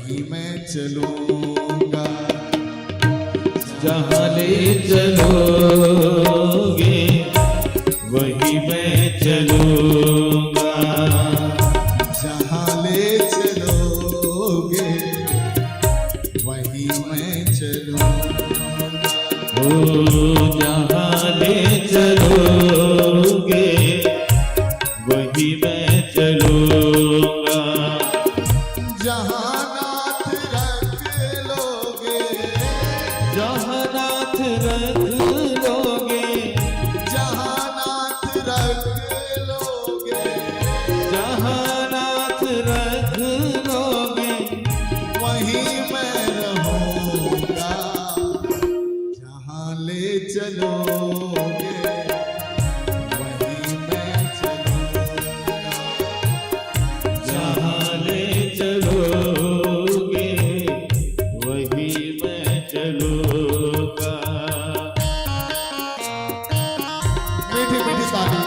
वहीं मैं चलूंगा। जहाँ ले चलोगे वहीं मैं चलूंगा। जहाँ ले चलोगे वहीं मैं चलूंगा। ओ जहाँ ले चलोगे वहीं मैं चलूंगा। जहाँ नाथ रख लोगे, जहाँ नाथ रख लोगे, जहाँ नाथ रख लोगे, जहाँ नाथ रख लोगे वहीं मैं रहूंगा। जहाँ ले चलोगे वहीं मैं चलूंगा। जहाँ ले चलोगे वहीं मैं चलूंगा। मीठी मीठी ताली।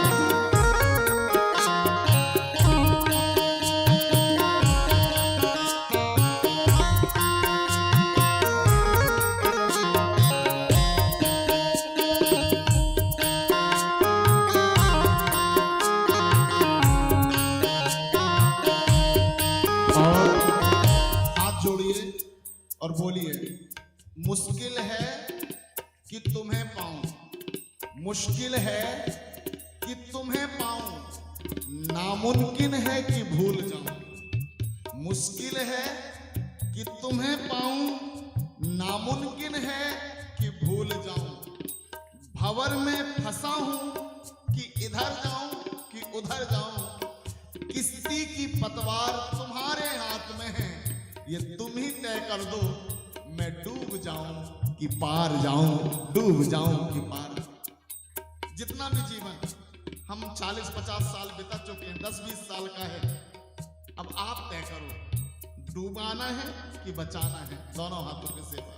हाथ जोड़िए और बोलिए, मुश्किल है कि तुम्हें पाऊं, मुश्किल है कि तुम्हें पाऊं, नामुमकिन है कि भूल जाऊं। मुश्किल है कि तुम्हें पाऊं, नामुमकिन है कि भूल जाऊं। भंवर में फंसा हूं कि इधर जाऊं कि उधर जाऊं। किश्ती की पतवार तुम्हारे हाथ में है, ये तुम ही तय कर दो। मैं डूब जाऊं कि पार जाऊं, डूब जाऊं कि पार। जितना भी जीवन हम 40-50 साल बिता चुके हैं, 10-20 साल का है। अब आप तय करो, डूबाना है कि बचाना है। दोनों हाथों के सेवा।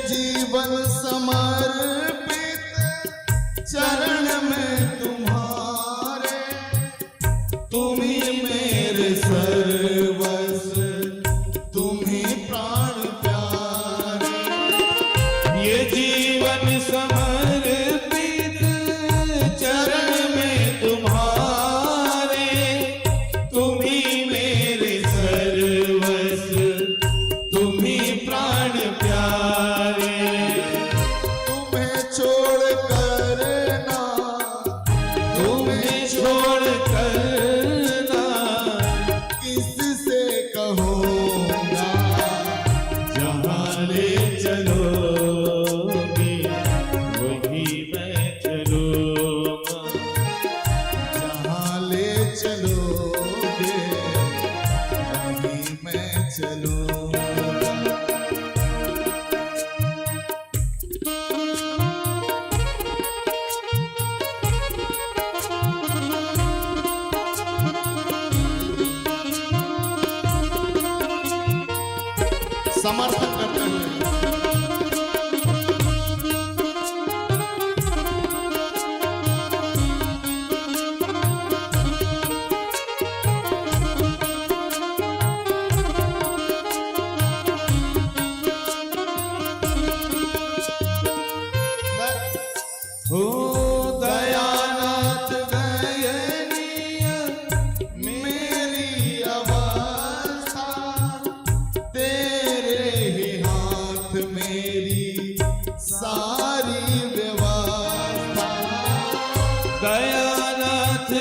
जीवन समर्पित चरण में तुम्हारे, तुम ही मेरे सर्वस्व, तुम ही प्राण प्यारे। ये जीवन समर्पित चरण में तुम्हारे, तुम ही मेरे सर्वस्व, तुम ही प्राण प्यारे। तुम्हें छोड़ कर ना, तुम्हें छोड़ कर ना किससे कहूँगा। जहाँ ले चलोगे वहीं मैं चलूँगा। जहाँ ले चलोगे वहीं मैं चलूँगा। समर्थन करते हुए हो दयानाथ दयनीय मेरी अवस्था, तेरे ही हाथ मेरी सारी व्यवस्था। दयानाथ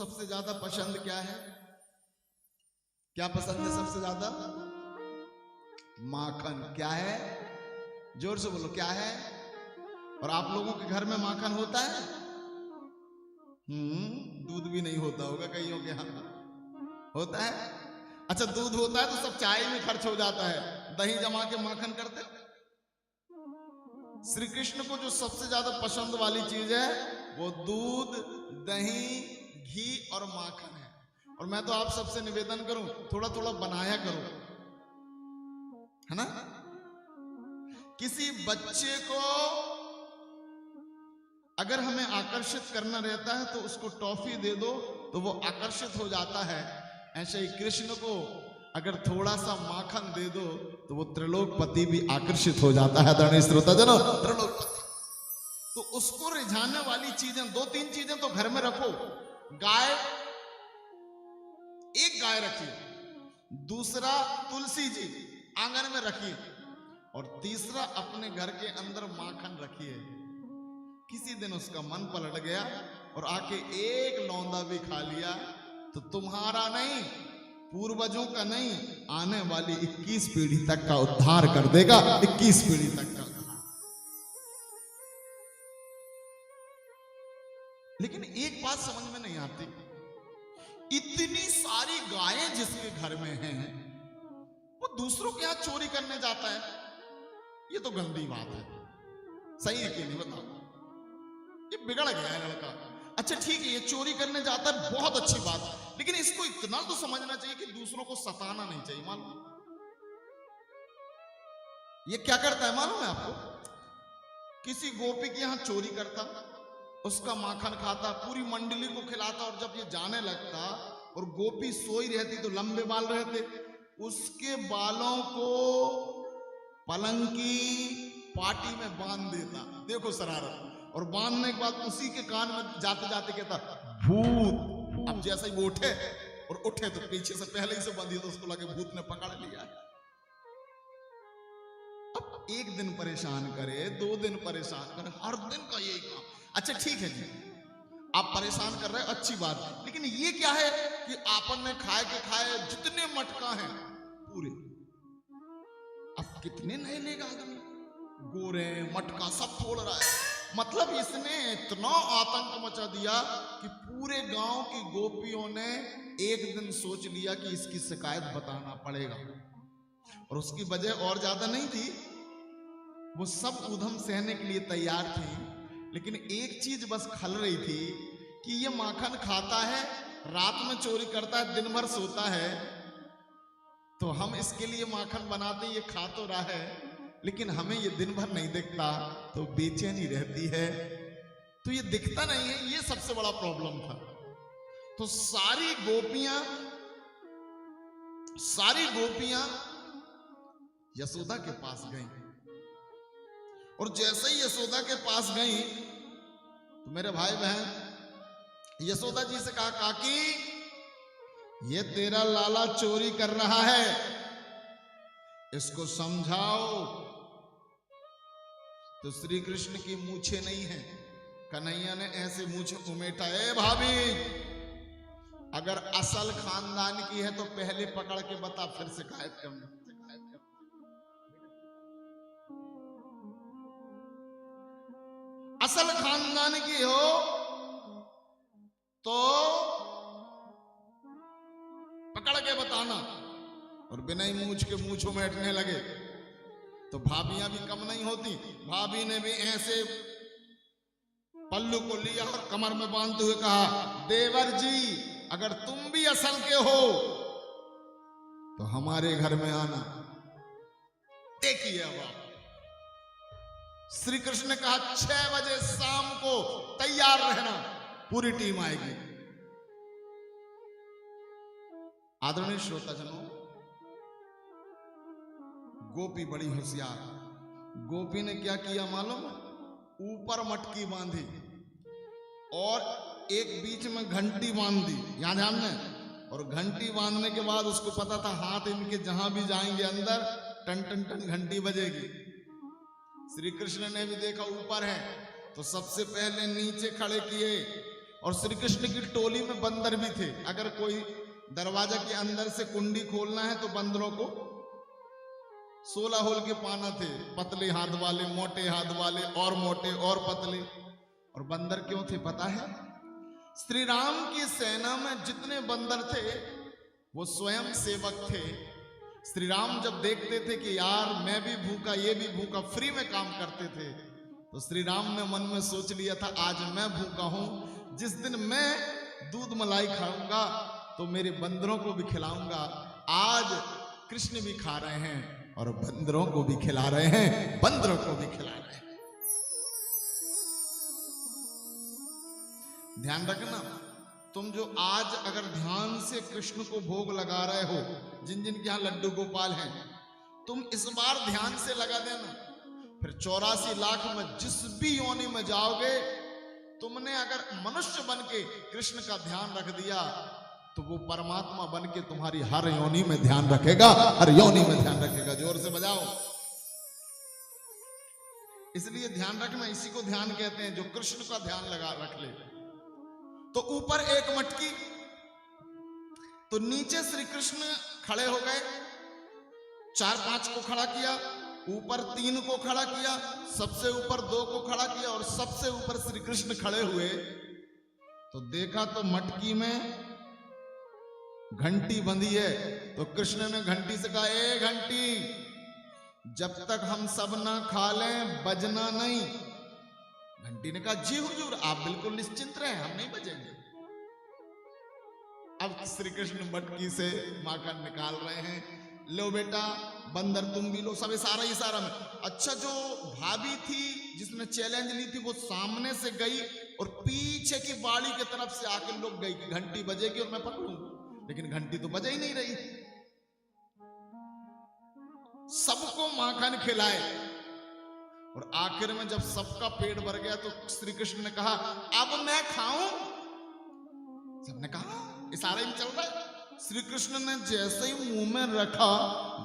सबसे ज्यादा पसंद क्या है? क्या पसंद है सबसे ज्यादा? माखन। क्या है? जोर से बोलो, क्या है? और आप लोगों के घर में माखन होता है? दूध भी नहीं होता होगा कईयों के यहां। होता है? अच्छा, दूध होता है तो सब चाय में खर्च हो जाता है, दही जमा के माखन करते हो। श्री कृष्ण को जो सबसे ज्यादा पसंद वाली चीज है वो दूध, दही, घी और माखन है। और मैं तो आप सबसे निवेदन करूं, थोड़ा थोड़ा बनाया करो, है ना? किसी बच्चे को अगर हमें आकर्षित करना रहता है तो उसको टॉफी दे दो तो वो आकर्षित हो जाता है। ऐसे ही कृष्ण को अगर थोड़ा सा माखन दे दो तो वो त्रिलोकपति भी आकर्षित हो जाता है। आदरणीय श्रोताजनों, त्रिलोकपति। तो उसको रिझाने वाली चीजें, दो तीन चीजें तो घर में रखो। गाय, एक गाय रखिए, दूसरा तुलसी जी आंगन में रखिए, और तीसरा अपने घर के अंदर माखन रखिए। किसी दिन उसका मन पलट गया और आके एक लौंदा भी खा लिया तो तुम्हारा नहीं, पूर्वजों का नहीं, आने वाली 21 पीढ़ी तक का उद्धार कर देगा। 21 पीढ़ी तक का उद्धार। लेकिन एक बात समझ में नहीं आती, इतनी सारी गायें जिसके घर में हैं वो दूसरों के यहां चोरी करने जाता है। ये तो गंदी बात है। सही है कि नहीं बताओ? ये बिगड़ गया है लड़का। अच्छा ठीक है, ये चोरी करने जाता है, बहुत अच्छी बात है, लेकिन इसको इतना तो समझना चाहिए कि दूसरों को सताना नहीं चाहिए। मालूम ये क्या करता है मालूम है आपको? किसी गोपी के यहां चोरी करता, उसका माखन खाता, पूरी मंडली को खिलाता, और जब ये जाने लगता और गोपी सोई रहती तो लंबे बाल रहते, उसके बालों को पलंग की पाटी में बांध देता। देखो शरारत। और बांधने के बाद उसी के कान में जाते जाते कहता भूत। अब जैसे ही वो उठे और उठे तो पीछे से पहले ही से बांधी तो उसको लगे भूत ने पकड़ लिया। अब एक दिन परेशान करे, 2 दिन परेशान करे, हर दिन का यही काम। अच्छा ठीक है जी, आप परेशान कर रहे हैं, अच्छी बात, लेकिन ये क्या है कि आपन ने खाए के खाए जितने मटका हैं पूरे, अब कितने नए लेगा आदमी, गोरे मटका सब फोड़ रहा है। मतलब इसने इतना आतंक मचा दिया कि पूरे गांव की गोपियों ने एक दिन सोच लिया कि इसकी शिकायत बताना पड़ेगा। और उसकी वजह और ज्यादा नहीं थी, वो सब ऊधम सहने के लिए तैयार थी, लेकिन एक चीज बस खल रही थी कि ये माखन खाता है, रात में चोरी करता है, दिन भर सोता है, तो हम इसके लिए माखन बनाते, ये खा तो रहा है, लेकिन हमें ये दिन भर नहीं दिखता तो बेचैनी रहती है, तो ये दिखता नहीं है। ये सबसे बड़ा प्रॉब्लम था। तो सारी गोपियां यशोदा के पास गईं, और जैसे ही यशोदा के पास गईं तो मेरे भाई बहन यशोदा जी से कहा, काकी ये तेरा लाला चोरी कर रहा है, इसको समझाओ। तो श्री कृष्ण की मूछें नहीं है, कन्हैया ने ऐसे मूछें उमेटा, ए भाभी अगर असल खानदान की है तो पहले पकड़ के बता, फिर शिकायत करना। असल खानदान की हो तो पकड़ के बताना। और बिना ही मूछ के मूछों में हटने लगे तो भाभियां भी कम नहीं होती। भाभी ने भी ऐसे पल्लू को लिया और कमर में बांधते हुए कहा, देवर जी अगर तुम भी असल के हो तो हमारे घर में आना। देखिए अब आप, श्री कृष्ण ने कहा 6 बजे शाम को तैयार रहना, पूरी टीम आएगी। आदरणीय श्रोताजनों, गोपी बड़ी होशियार। गोपी ने क्या किया मालूम? ऊपर मटकी बांधी और एक बीच में घंटी बांध दी, यहां ध्यान में। और घंटी बांधने के बाद उसको पता था हाथ इनके जहां भी जाएंगे अंदर टन टन टन घंटी बजेगी। श्री कृष्ण ने भी देखा ऊपर है तो सबसे पहले नीचे खड़े किए और श्री कृष्ण की टोली में बंदर भी थे। अगर कोई दरवाजा के अंदर से कुंडी खोलना है तो बंदरों को 16 होल के पाना थे, पतले हाथ वाले, मोटे हाथ वाले, और मोटे और पतले। और बंदर क्यों थे पता है? श्री राम की सेना में जितने बंदर थे वो स्वयं सेवक थे। श्री राम जब देखते थे कि यार मैं भी भूखा, ये भी भूखा, फ्री में काम करते थे, तो श्री राम ने मन में सोच लिया था आज मैं भूखा हूं, जिस दिन मैं दूध मलाई खाऊंगा तो मेरे बंदरों को भी खिलाऊंगा। आज कृष्ण भी खा रहे हैं और बंदरों को भी खिला रहे हैं, बंदरों को भी खिला रहे हैं। ध्यान रखना, तुम जो आज अगर ध्यान से कृष्ण को भोग लगा रहे हो, जिन जिन के यहां लड्डू गोपाल हैं, तुम इस बार ध्यान से लगा देना, फिर 84 लाख में जिस भी योनि में जाओगे, तुमने अगर मनुष्य बन के कृष्ण का ध्यान रख दिया तो वो परमात्मा बन के तुम्हारी हर योनि में ध्यान रखेगा, हर योनि में ध्यान रखेगा। जोर से बजाओ। इसलिए ध्यान रखना, इसी को ध्यान कहते हैं, जो कृष्ण का ध्यान लगा रख ले। तो ऊपर एक मटकी, तो नीचे श्री कृष्ण खड़े हो गए, 4-5 को खड़ा किया, ऊपर 3 को खड़ा किया, सबसे ऊपर 2 को खड़ा किया और सबसे ऊपर श्री कृष्ण खड़े हुए। तो देखा तो मटकी में घंटी बंधी है। तो कृष्ण ने घंटी से कहा, ए घंटी, जब तक हम सब ना खा लें बजना नहीं। घंटी ने कहा, जी हुजूर, आप बिल्कुल निश्चिंत रहें, हम नहीं बजेंगे। अब श्री कृष्ण मटकी से माखन निकाल रहे हैं। लो बेटा, बंदर तुम भी लो, सब इशारा में। अच्छा, जो भाभी थी जिसने चैलेंज ली थी, वो सामने से गई और पीछे की बाड़ी की तरफ से आकर लोग गई कि घंटी बजेगी और मैं पकड़ूंगा, लेकिन घंटी तो बजा ही नहीं रही। सबको माखन खिलाए और आखिर में जब सबका पेट भर गया तो श्री कृष्ण ने कहा, अब मैं खाऊं? सबने कहा, इशारे में चल रहा है। श्री कृष्ण ने जैसे ही मुंह में रखा,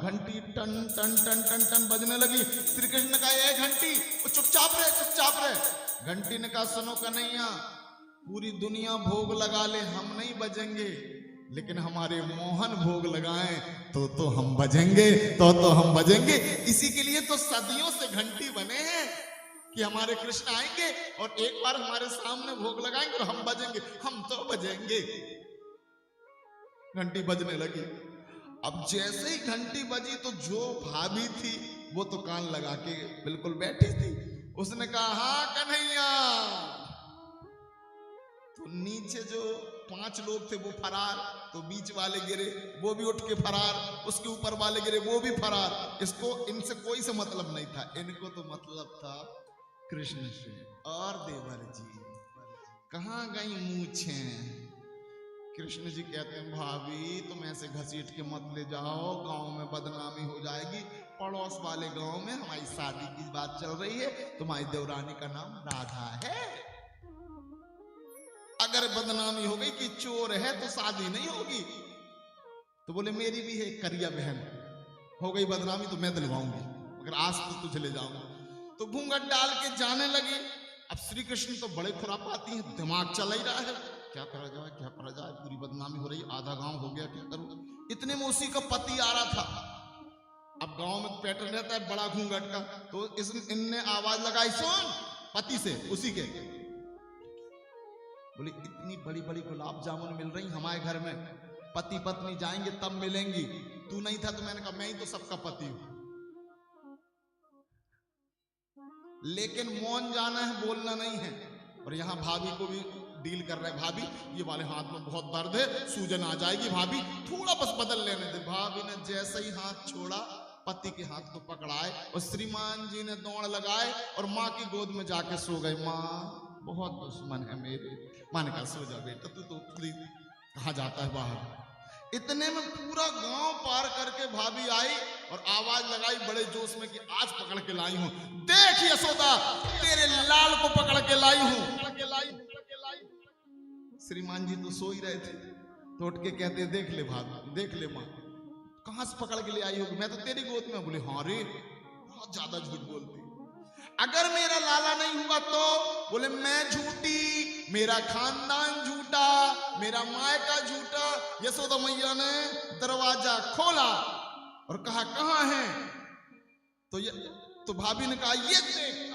घंटी टन टन टन टन टन बजने लगी। श्री कृष्ण ने कहा, ये घंटी, चुपचाप रहे, चुपचाप रहे। घंटी ने कहा, सुनो कन्हैया, पूरी दुनिया भोग लगा ले, हम नहीं बजेंगे, लेकिन हमारे मोहन भोग लगाएं तो हम बजेंगे, तो हम बजेंगे। इसी के लिए तो सदियों से घंटी बने हैं कि हमारे कृष्ण आएंगे और एक बार हमारे सामने भोग लगाएंगे और हम बजेंगे, हम तो बजेंगे। घंटी बजने लगी। अब जैसे ही घंटी बजी तो जो भाभी थी वो तो कान लगा के बिल्कुल बैठी थी। उसने कहा, हाँ कन्हैया। तो नीचे जो 5 लोग थे वो फरार, तो बीच वाले गिरे, वो भी उठ के फरार, उसके ऊपर वाले गिरे, वो भी फरार। इसको इनसे कोई से मतलब नहीं था, इनको तो मतलब था कृष्ण से। और देवर जी कहाँ गई मूछें? कृष्ण जी कहते हैं, भाभी तुम ऐसे घसीट के मत ले जाओ, गांव में बदनामी हो जाएगी। पड़ोस वाले गांव में हमारी शादी की बात चल रही है, तुम्हारी देवरानी का नाम राधा है। अगर बदनामी हो गई कि चोर है तो शादी नहीं होगी। तो बोले, मेरी भी है करिया बहन, हो गई बदनामी तो मैं दिलवाऊंगी, अगर आज तो तुझे ले जाऊंगा। तो घूंघट डाल के जाने लगी। अब श्री कृष्ण तो बड़े खुरापाती हैं, दिमाग चल ही रहा है, क्या करा जाए, क्या करा जाए, पूरी बदनामी हो रही, आधा गांव हो गया, क्या करूं। इतने में उसी का पति आ रहा था। अब गांव में पैटर्न रहता है बड़ा घूंघट का, तो इनने आवाज लगाई, सुन, पति से, उसी के। बोले, इतनी बड़ी बड़ी गुलाब जामुन मिल रही हमारे घर में, पति पत्नी जाएंगे तब मिलेंगी, तू नहीं था। तो मैंने कहा, मैं ही तो सबका पति हूं, लेकिन मौन जाना है, बोलना नहीं है। और यहां भाभी को भी डील कर रहे हैं, भाभी ये वाले हाथ में बहुत दर्द है, सूजन आ जाएगी, भाभी थोड़ा बस बदल लेने दे। भाभी ने जैसे ही हाथ छोड़ा, पति के हाथ को पकड़ाए और श्रीमान जी ने दौड़ लगाए और माँ की गोद में जाके सो गए। माँ बहुत दुश्मन है मेरे। माँ ने कहा, सो जा बेटा, तू तो कहाँ जाता है बाहर। इतने में पूरा गांव पार करके भाभी आई और आवाज लगाई बड़े जोश में कि आज पकड़ के लाई हूं, देख यशोदा, तेरे लाल को पकड़ के लाई हूं। श्रीमान जी तो सो ही रहे थे, तो उठ के कहते, देख ले भाभी, देख ले माँ, कहां से पकड़ के ले आई होगी, मैं तो तेरी गोद में। बोले, हाँ रे, बहुत ज्यादा झूठ बोलती। अगर मेरा लाला नहीं हुआ तो? बोले, मैं झूठी, मेरा खानदान झूठा, मेरा मायका झूठा। यशोदा मैया ने दरवाजा खोला और कहा कहां है? तो भाभी ने कहा ये देख।